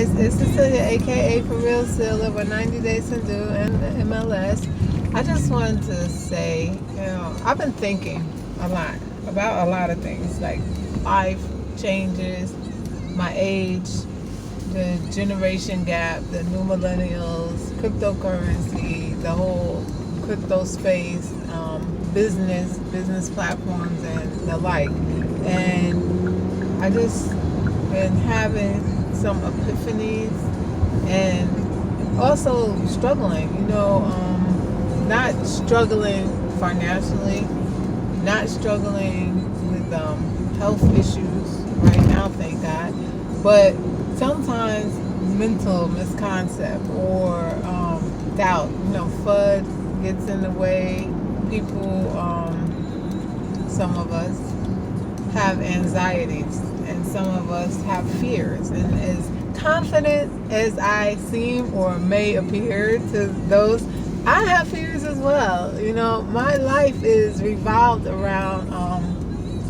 guys, it's Cecilia, aka ForRealCeil of a 90 Days to Do and MLS. I just wanted to say, I've been thinking a lot about a lot of things like life changes, my age, the generation gap, the new millennials, cryptocurrency, the whole crypto space, business platforms, and the like. And I just been having some epiphanies and also struggling, not struggling financially, not struggling with health issues right now, thank God, but sometimes mental misconcept or doubt. FUD gets in the way. People, some of us have anxieties and some of us have fears. And as confident as I seem or may appear to those, I have fears as well. My life is revolved around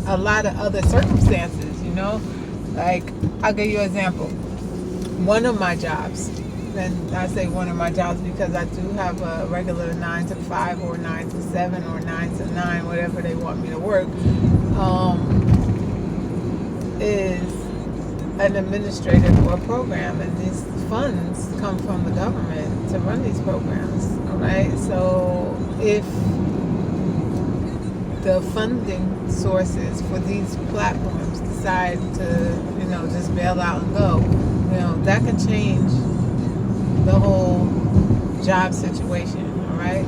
a lot of other circumstances, Like, I'll give you an example. One of my jobs, and I say one of my jobs because I do have a regular 9 to 5 or 9 to 7 or 9 to 9, whatever they want me to work, is an administrator for a program, and these funds come from the government to run these programs. All right, so if the funding sources for these platforms decide to, just bail out and go, that can change the whole job situation. All right,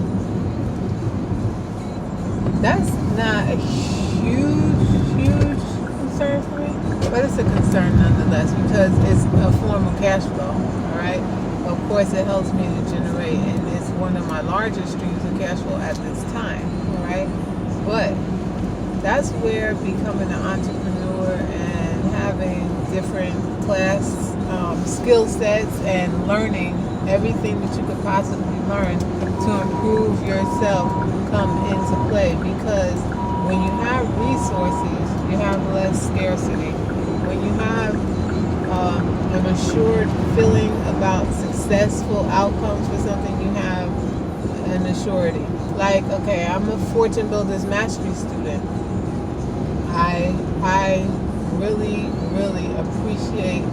that's not a huge concern for me, but it's a concern nonetheless because it's a form of cash flow. All right, of course it helps me to generate, and it's one of my largest streams of cash flow at this time. All right, but that's where becoming an entrepreneur and having different class skill sets and learning everything that you could possibly learn to improve yourself come into play, because when you have resources, you have less scarcity. When you have an assured feeling about successful outcomes for something, you have an assurity. Like, okay, I'm a Fortune Builders Mastery student. I really appreciate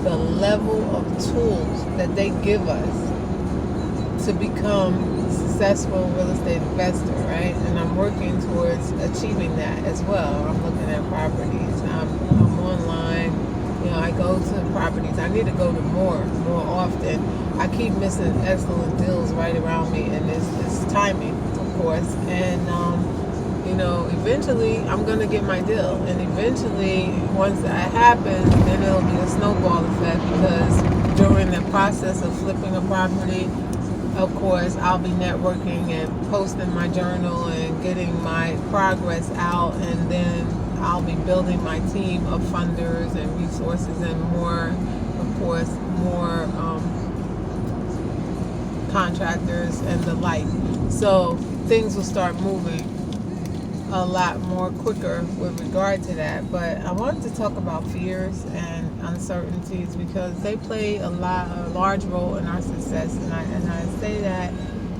the level of tools that they give us to become a successful real estate investor, right? And I'm working towards achieving that as well. I'm looking at properties. I'm online. I go to properties. I need to go to more often. I keep missing excellent deals right around me, and it's timing, of course. And eventually I'm gonna get my deal, and eventually once that happens, then it'll be a snowball effect, because during the process of flipping a property, of course, I'll be networking and posting my journal and getting my progress out, and then I'll be building my team of funders and resources and more, of course, more contractors and the like. So things will start moving a lot more quicker with regard to that. But I wanted to talk about fears and uncertainties because they play a large role in our success, and I say that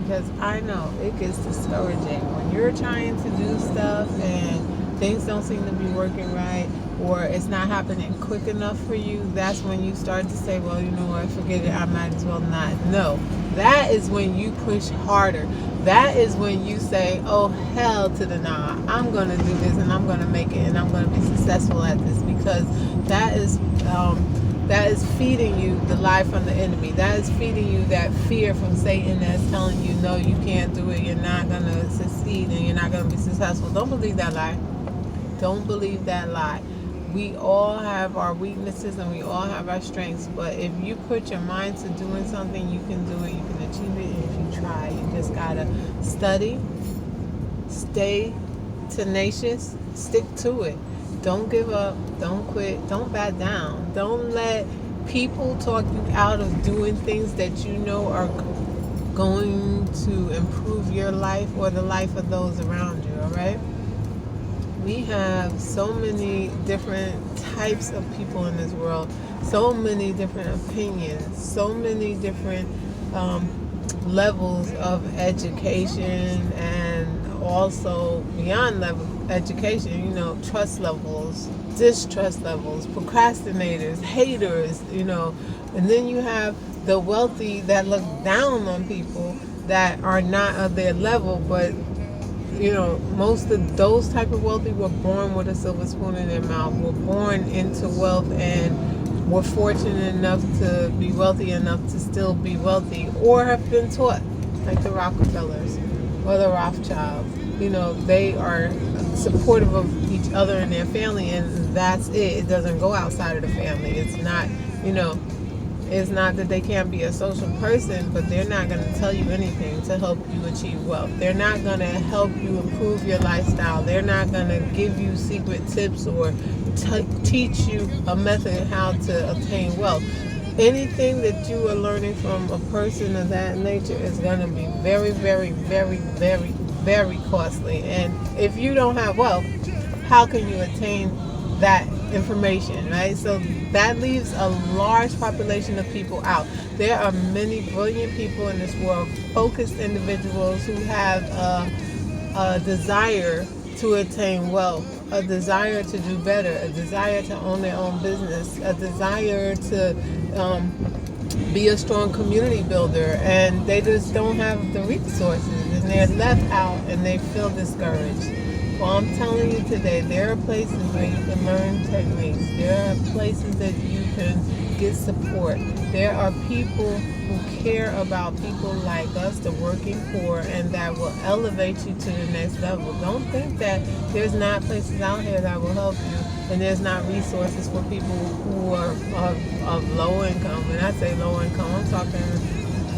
because I know it gets discouraging when you're trying to do stuff and things don't seem to be working right, or it's not happening quick enough for you. That's when you start to say, well, you know what, forget it, I might as well not. No, that is when you push harder. That is when you say, oh, hell to the nah, I'm going to do this and I'm going to make it and I'm going to be successful at this, because that is feeding you the lie from the enemy. That is feeding you that fear from Satan that's telling you, no, you can't do it, you're not going to succeed, and you're not going to be successful. Don't believe that lie. Don't believe that lie. We all have our weaknesses and we all have our strengths, but if you put your mind to doing something, you can do it, you can achieve it, and if you try, you just gotta study, stay tenacious, stick to it. Don't give up, don't quit, don't back down. Don't let people talk you out of doing things that you know are going to improve your life or the life of those around you, all right? We have so many different types of people in this world so many different opinions, so many different levels of education, and also beyond level education, trust levels, distrust levels, procrastinators, haters, and then you have the wealthy that look down on people that are not of their level, but most of those type of wealthy were born with a silver spoon in their mouth, were born into wealth, and were fortunate enough to be wealthy enough to still be wealthy, or have been taught, like the Rockefellers or the Rothschilds. They are supportive of each other and their family, and that's it. It doesn't go outside of the family. It's not, it's not that they can't be a social person, but they're not going to tell you anything to help you achieve wealth. They're not going to help you improve your lifestyle. They're not going to give you secret tips or teach you a method how to obtain wealth. Anything that you are learning from a person of that nature is going to be very, very, very, very, very costly. And if you don't have wealth, how can you attain that information, right? So that leaves a large population of people out. There are many brilliant people in this world, focused individuals who have a desire to attain wealth, a desire to do better, a desire to own their own business, a desire to be a strong community builder, and they just don't have the resources, and they're left out and they feel discouraged. Well, I'm telling you today, there are places where you can learn techniques. There are places that you can get support. There are people who care about people like us, the working poor, and that will elevate you to the next level. Don't think that there's not places out here that will help you, and there's not resources for people who are of low income. When I say low income, I'm talking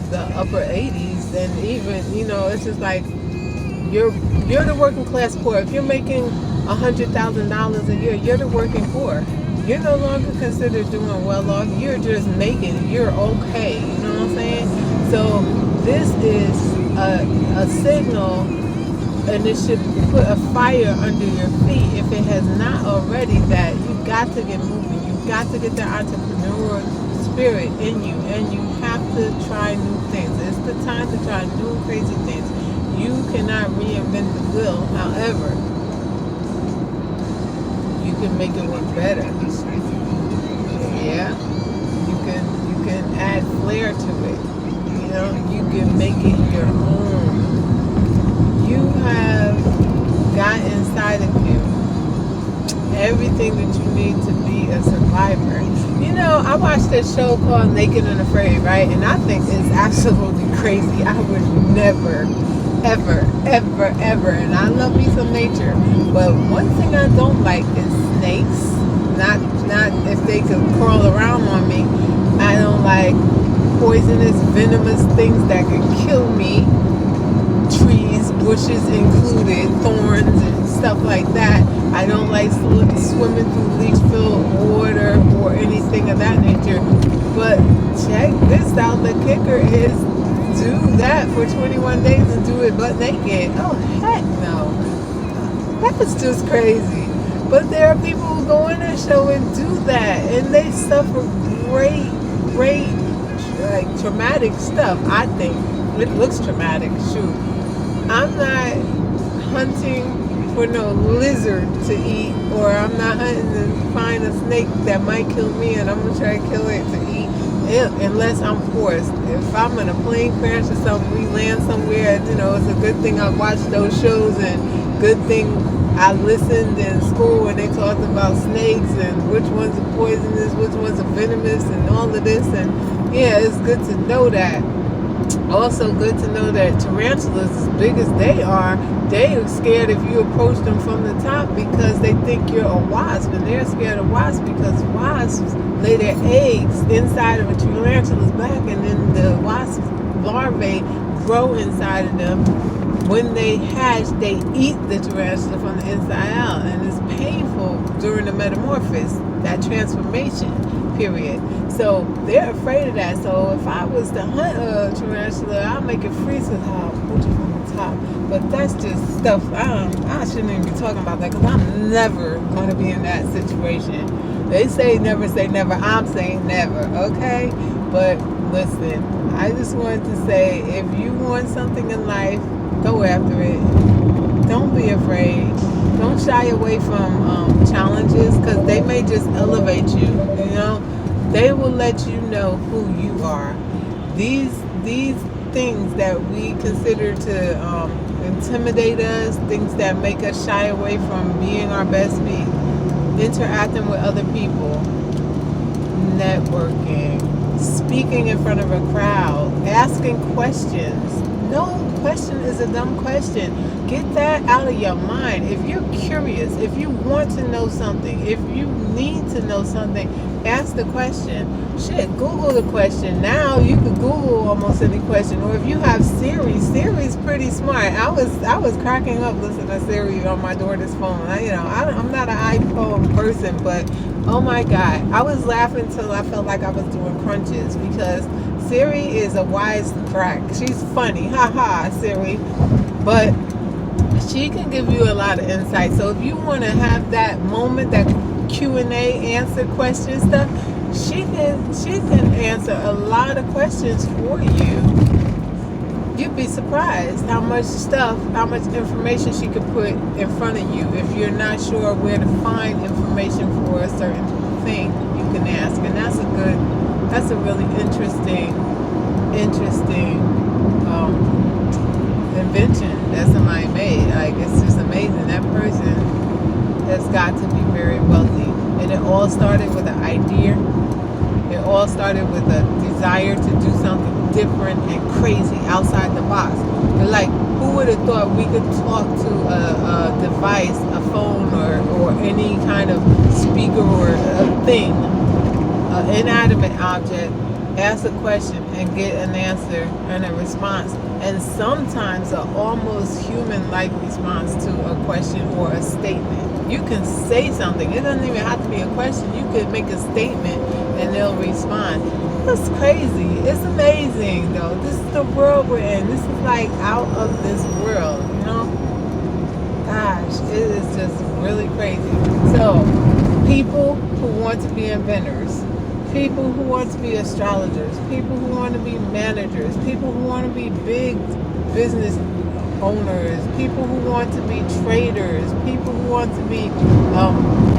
the upper 80s, and even, it's just like, you're the working class poor. If you're making $100,000 a year, you're the working poor. You're no longer considered doing well off. You're just making it. You're okay. You know what I'm saying? So this is a signal, and it should put a fire under your feet, if it has not already, that you got to get moving. You got to get the entrepreneurial spirit in you, and you have to try new things. It's the time to try new crazy things. You cannot reinvent the wheel. However, you can make it work better. Yeah, you can add flair to it. You can make it your own. You have got inside of you everything that you need to be a survivor. I watched this show called Naked and Afraid, right? And I think it's absolutely crazy. I would never, ever, ever, ever. And I love me some nature. But one thing I don't like is snakes. Not if they could crawl around on me. I don't like poisonous, venomous things that could kill me. Trees, bushes included, thorns and stuff like that. I don't like swimming through leech-filled water or anything of that nature. But check this out. The kicker is, do that for 21 days and do it butt naked. Oh, heck no. That's just crazy. But there are people who go in that show and do that, and they suffer great, like, traumatic stuff, I think. It looks traumatic, shoot. I'm not hunting for no lizard to eat, or I'm not hunting to find a snake that might kill me, and I'm going to try to kill it to eat, unless I'm forced. If I'm in a plane crash or something, we land somewhere, it's a good thing I watched those shows, and good thing I listened in school when they talked about snakes and which ones are poisonous, which ones are venomous, and all of this. And yeah, it's good to know that. Also good to know that tarantulas, as big as they are, they are scared if you approach them from the top, because they think you're a wasp, and they're scared of wasps because wasps lay their eggs inside of a tarantula's back, and then the wasp larvae grow inside of them. When they hatch, they eat the tarantula from the inside out, and it's painful during the metamorphosis, that transformation period. So they're afraid of that. So if I was to hunt a tarantula, I'll make it freeze because I'll put it from the top. But that's just stuff. I shouldn't even be talking about that, because I'm never going to be in that situation. They say never. I'm saying never, okay? But listen, I just wanted to say, if you want something in life, go after it. Don't be afraid. Don't shy away from challenges, because they may just elevate you. You know, they will let you know who you are. These things that we consider to intimidate us, things that make us shy away from being our best me, interacting with other people, networking, speaking in front of a crowd, asking questions. No question is a dumb question. Get that out of your mind. If you're curious, if you want to know something, if you need to know something, ask the question. Shit, Google the question. Now you can Google almost any question. Or if you have Siri, Siri's pretty smart. I was cracking up listening to Siri on my daughter's phone. I'm not an iPhone person, but oh my God, I was laughing till I felt like I was doing crunches, because Siri is a wise crack. She's funny, haha, Siri, but she can give you a lot of insight. So if you want to have that moment, that Q&A answer question stuff, she can answer a lot of questions for you. You'd be surprised how much information she could put in front of you. If you're not sure where to find information for a certain thing, you can ask. And that's a really interesting invention that somebody made. Like, it's just amazing. That person has got to be very wealthy. And it all started with an idea. It all started with a desire to do something different and crazy outside the box. But like, who would have thought we could talk to a device, a phone, or any kind of speaker or a thing, an inanimate object, ask a question and get an answer and a response, and sometimes an almost human-like response to a question or a statement. You can say something. It doesn't even have to be a question. You could make a statement and they'll respond. That's crazy. It's amazing, though. This is the world we're in. This is like out of this world, you know? Gosh, it is just really crazy. So, people who want to be inventors, people who want to be astrologers, people who want to be managers, people who want to be big business owners, people who want to be traders, people who want to be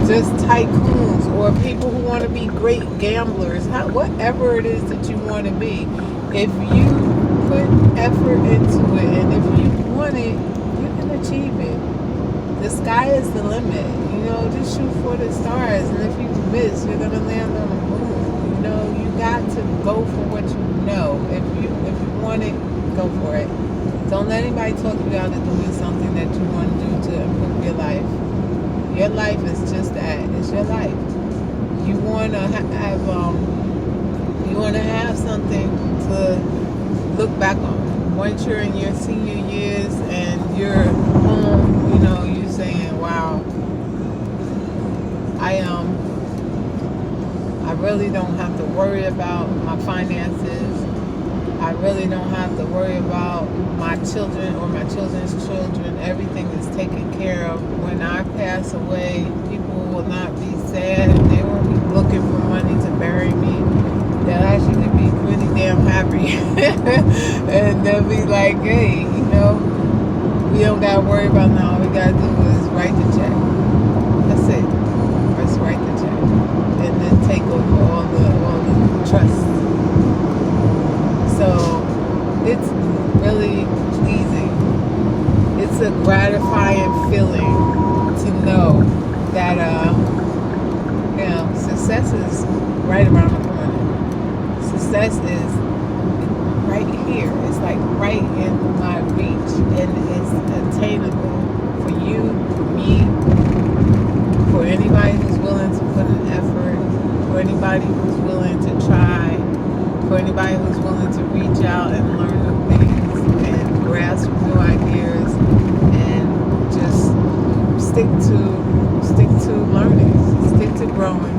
just tycoons, or people who want to be great gamblers, whatever it is that you want to be, if you put effort into it and if you want it, you can achieve it. The sky is the limit. You know, just shoot for the stars, and if you miss, you're gonna land on the moon. You know, you got to go for what you know. If you want it, go for it. Don't let anybody talk you out of doing something that you want to do to improve your life. Your life is just that. It's your life. You want to have something to look back on. Once you're in your senior years and you're home, you know, you're saying, wow, I really don't have to worry about my finances. I really don't have to worry about my children or my children's children. Everything is taken care of. When I pass away, people will not be sad. They won't be looking for money to bury me. They'll actually be pretty damn happy. And they'll be like, hey, you know, we don't got to worry about now. All we got to do is write the check. That's it. Let's write the check. And then take over all the trusts. So it's really pleasing. It's a gratifying feeling to know that you know, success is right around the corner. Success is right here. It's like right in my reach, and it's attainable for you, for me, for anybody who's willing to put in effort, for anybody who's willing to try, for anybody who's willing to reach out and learn new things and grasp new ideas and just stick to learning, stick to growing.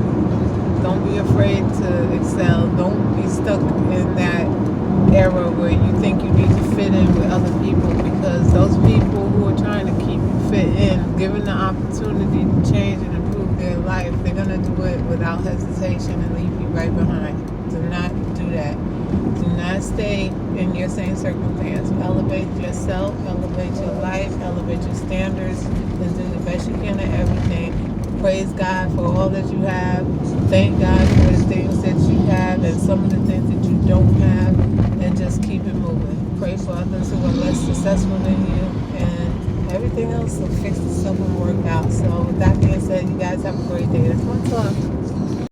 Don't be afraid to excel. Don't be stuck in that era where you think you need to fit in with other people, because those people who are trying to keep you fit in, given the opportunity to change and improve their life, they're going to do it without hesitation and leave you right behind. Do not do that. Do not stay in your same circumstance. Elevate yourself, elevate your life, elevate your standards, and do the best you can at everything. Praise God for all that you have. Thank God for the things that you have and some of the things that you don't have, and just keep it moving. Pray for others who are less successful than you, and everything else will fix itself and work out. So with that being said, you guys have a great day. That's my talk.